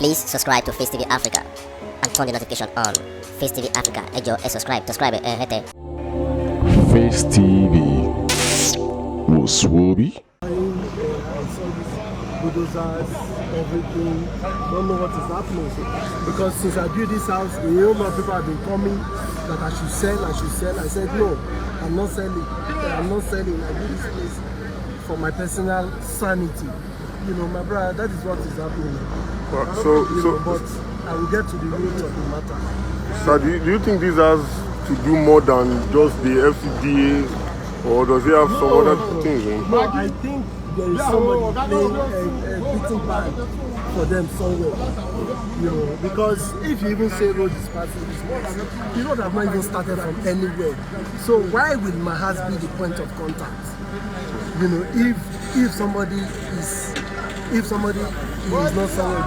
Please subscribe to Facetv Africa and turn the notification on. Facetv Africa, ẹ jọ̀ọ́, subscribe, hete. Face TV was Swoby. Bulldozers, everything. Don't know what is happening. Because since I built this house, a lot of people have been coming that I should sell. I said no, I'm not selling. I built this place for my personal sanity. You know, my brother, that is what is happening. But I will get to the root of the matter. So do you think this has to do more than just the Fcda, or does it have some other things? No, I think there is somebody playing a beating band for them somewhere. You know, because if you even say road is passing this way, you know that I've not even started from anywhere. So why will my house be the point of contact? You know, if somebody is not somewhere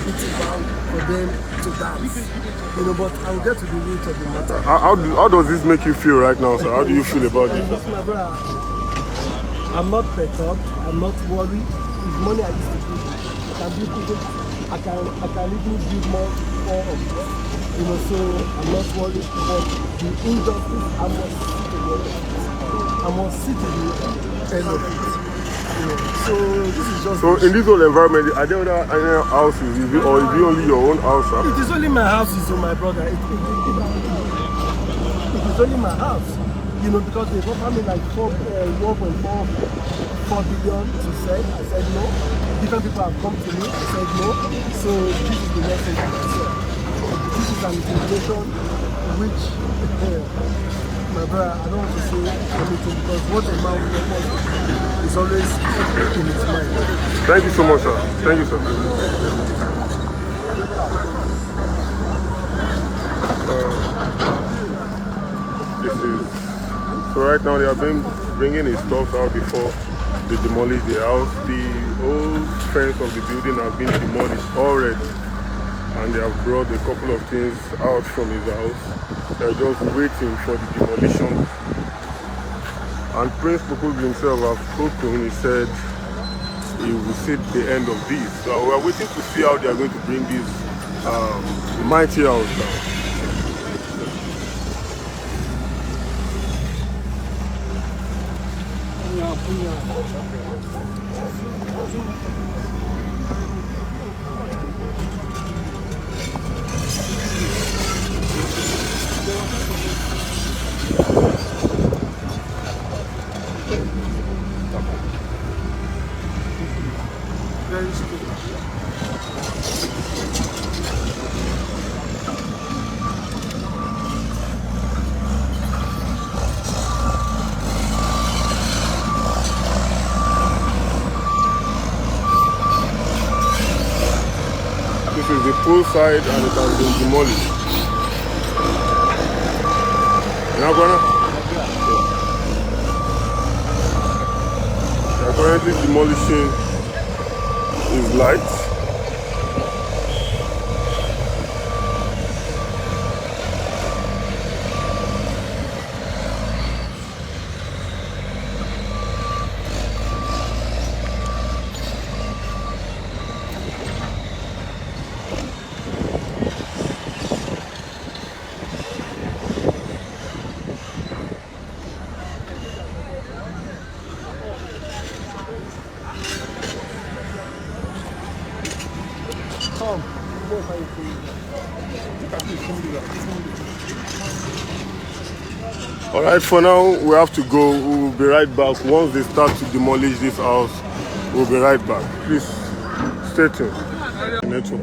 beating band for them to dance. You know, but I will get to the root of the matter. How does this make you feel right now, sir? How do you feel about it? My brother, I'm not perturbed. I'm not worried. It's money I used to do. I can even build more of it. You know, so I'm not worried. But the injustice, I must sit in the end of it. You know, so this is just. So in this whole environment, are there other houses, or is it only your own house? Sir? It is only my house, so my brother. It is only my house. You know, because they offered me like 1.4 billion to sell. I said no. Different people have come to me. I said no. So this is the message I said. This is an intimidation which, my brother, I don't want to say anything because what a man will do is always in his mind. Thank you so much, sir. Thank you, sir. So right now they have been bringing his stuff out before they demolish the house. The old fence of the building has been demolished already, and they have brought a couple of things out from his house. They're just waiting for the demolition. And Prince Kpokpogri himself has spoken. He said he will see the end of this. So we are waiting to see how they are going to bring this mighty house down. This is the pool side and it has been demolished. You know, Gwana? They are currently demolishing his lights. Alright, for now we have to go. We will be right back. Once they start to demolish this house, we'll be right back. Please stay tuned. Network.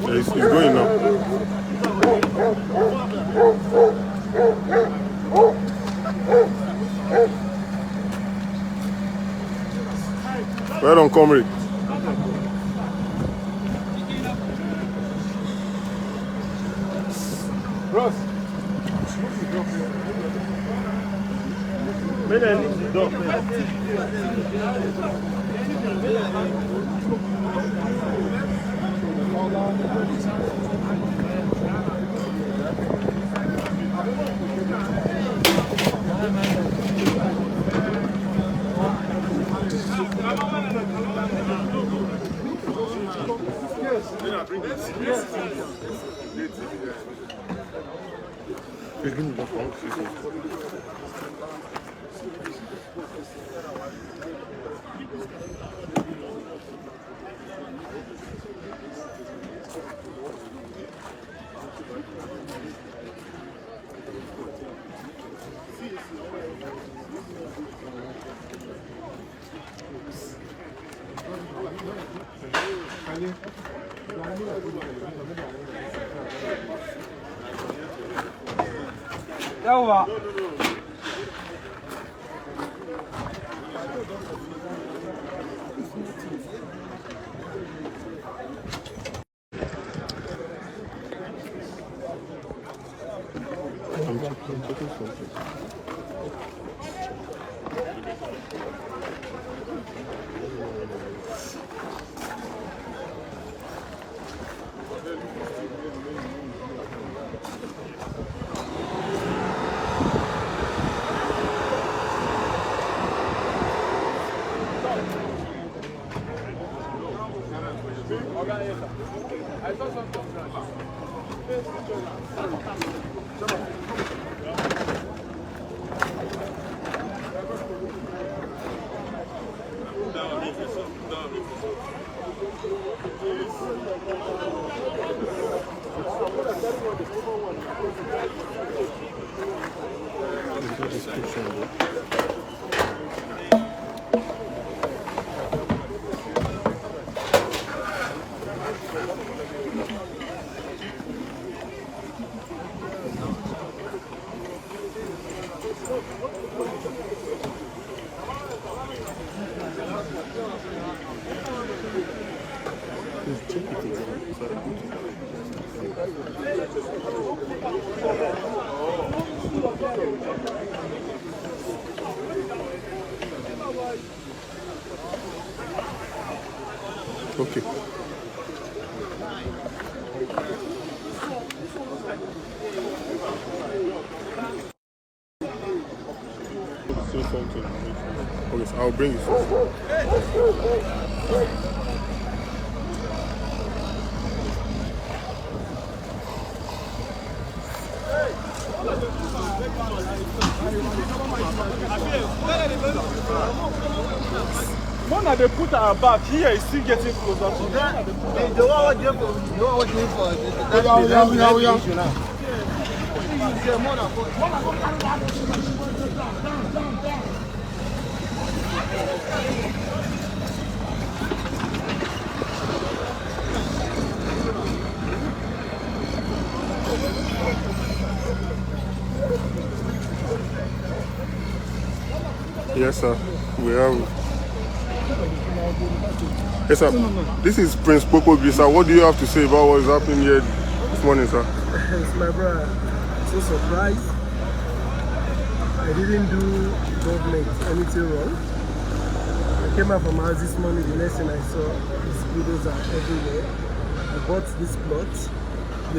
It's going now. Right on, comrade. Bros. May I leave the door first? Yawa. Okay. Say something. Okay, so I'll bring it. One that they put our back here is still getting closer to them. The one what you for Yes, sir. We have. Yes, sir. This is Prince Kpokpogri, sir. What do you have to say about what is happening here this morning, sir? It's my brother. So surprised. I didn't do government anything wrong. I came out from house this morning. The next thing I saw is bulldozers everywhere. I bought this plot. I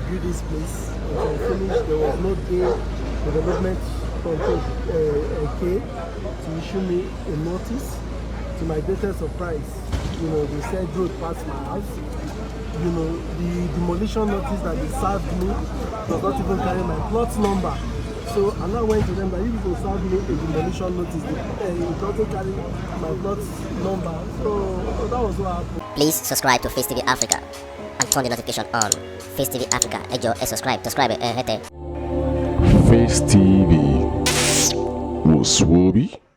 built this place. When I finished, there was no day development control to issue me a notice. To my greatest surprise, they said road past my house. The demolition notice that they served me does not even carry my plot number. So I now went to them that if you serve me a demolition notice, it doesn't carry my plot number. So that was what happened. Please subscribe to Facetv Africa and turn the notification on. Facetv Africa, subscribe, Face TV was Swoby.